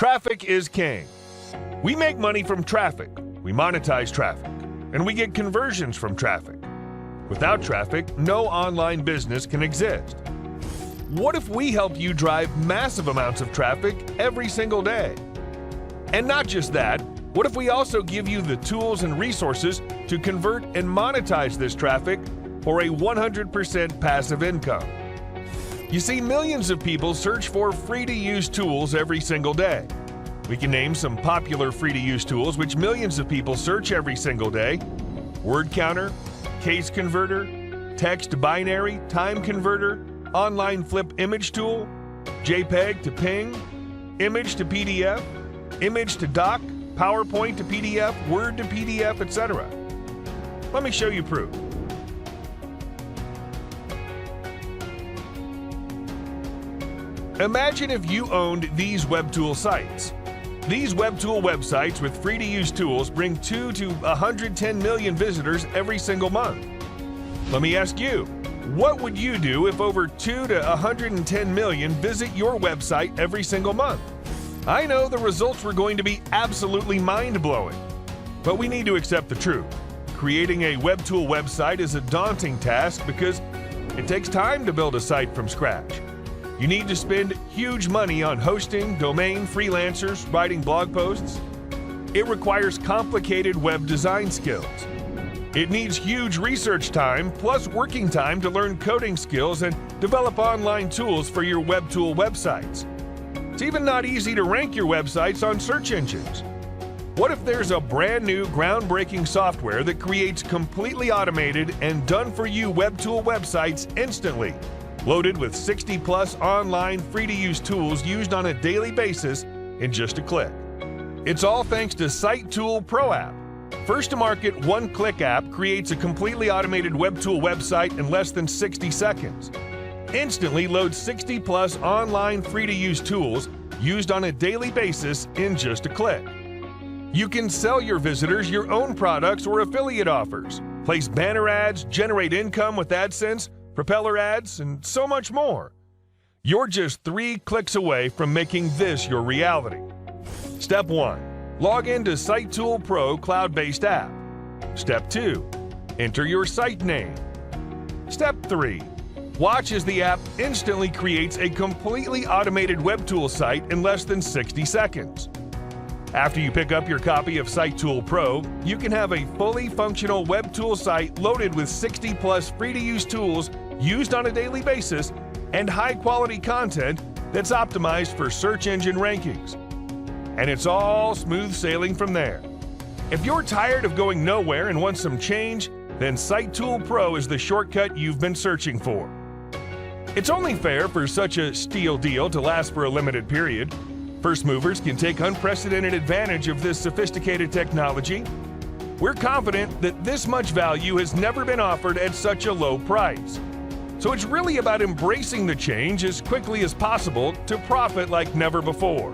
Traffic is king. We make money from traffic, we monetize traffic, and we get conversions from traffic. Without traffic, no online business can exist. What if we help you drive massive amounts of traffic every single day? And not just that, what if we also give you the tools and resources to convert and monetize this traffic for a 100% passive income? You see, millions of people search for free-to-use tools every single day. We can name some popular free-to-use tools which millions of people search every single day: word counter, case converter, text binary, time converter, online flip image tool, JPEG to PNG, image to PDF, image to doc, PowerPoint to PDF, Word to PDF, etc. Let me show you proof. Imagine if you owned these WebTool sites. These WebTool websites with free-to-use tools bring 2 to 110 million visitors every single month. Let me ask you, what would you do if over 2 to 110 million visit your website every single month? I know the results were going to be absolutely mind-blowing, but we need to accept the truth. Creating a WebTool website is a daunting task because it takes time to build a site from scratch. You need to spend huge money on hosting, domain, freelancers, writing blog posts. It requires complicated web design skills. It needs huge research time plus working time to learn coding skills and develop online tools for your WebTool websites. It's even not easy to rank your websites on search engines. What if there's a brand new groundbreaking software that creates completely automated and done-for-you WebTool websites instantly, loaded with 60+ online free-to-use tools used on a daily basis in just a click? It's all thanks to Tools4free app. First-to-market one-click app creates a completely automated WebTool website in less than 60 seconds. Instantly loads 60+ online free-to-use tools used on a daily basis in just a click. You can sell your visitors your own products or affiliate offers, place banner ads, generate income with AdSense, propeller ads, and so much more. You're just 3 clicks away from making this your reality. Step 1. Log into Tools4free cloud-based app. Step 2. Enter your site name. Step 3. Watch as the app instantly creates a completely automated WebTool site in less than 60 seconds. After you pick up your copy of Tools4free, you can have a fully functional WebTool site loaded with 60+ free-to-use tools used on a daily basis and high-quality content that's optimized for search engine rankings. And it's all smooth sailing from there. If you're tired of going nowhere and want some change, then Tools4free is the shortcut you've been searching for. It's only fair for such a steal deal to last for a limited period. First movers can take unprecedented advantage of this sophisticated technology. We're confident that this much value has never been offered at such a low price. So it's really about embracing the change as quickly as possible to profit like never before.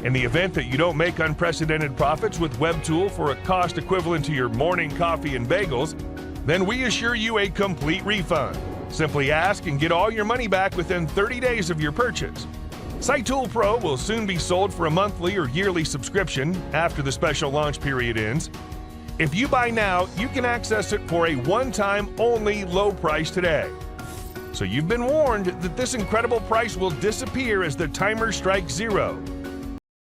In the event that you don't make unprecedented profits with WebTool for a cost equivalent to your morning coffee and bagels, then we assure you a complete refund. Simply ask and get all your money back within 30 days of your purchase. Tools4free will soon be sold for a monthly or yearly subscription after the special launch period ends. If you buy now, you can access it for a one-time only low price today. So you've been warned that this incredible price will disappear as the timer strikes 0.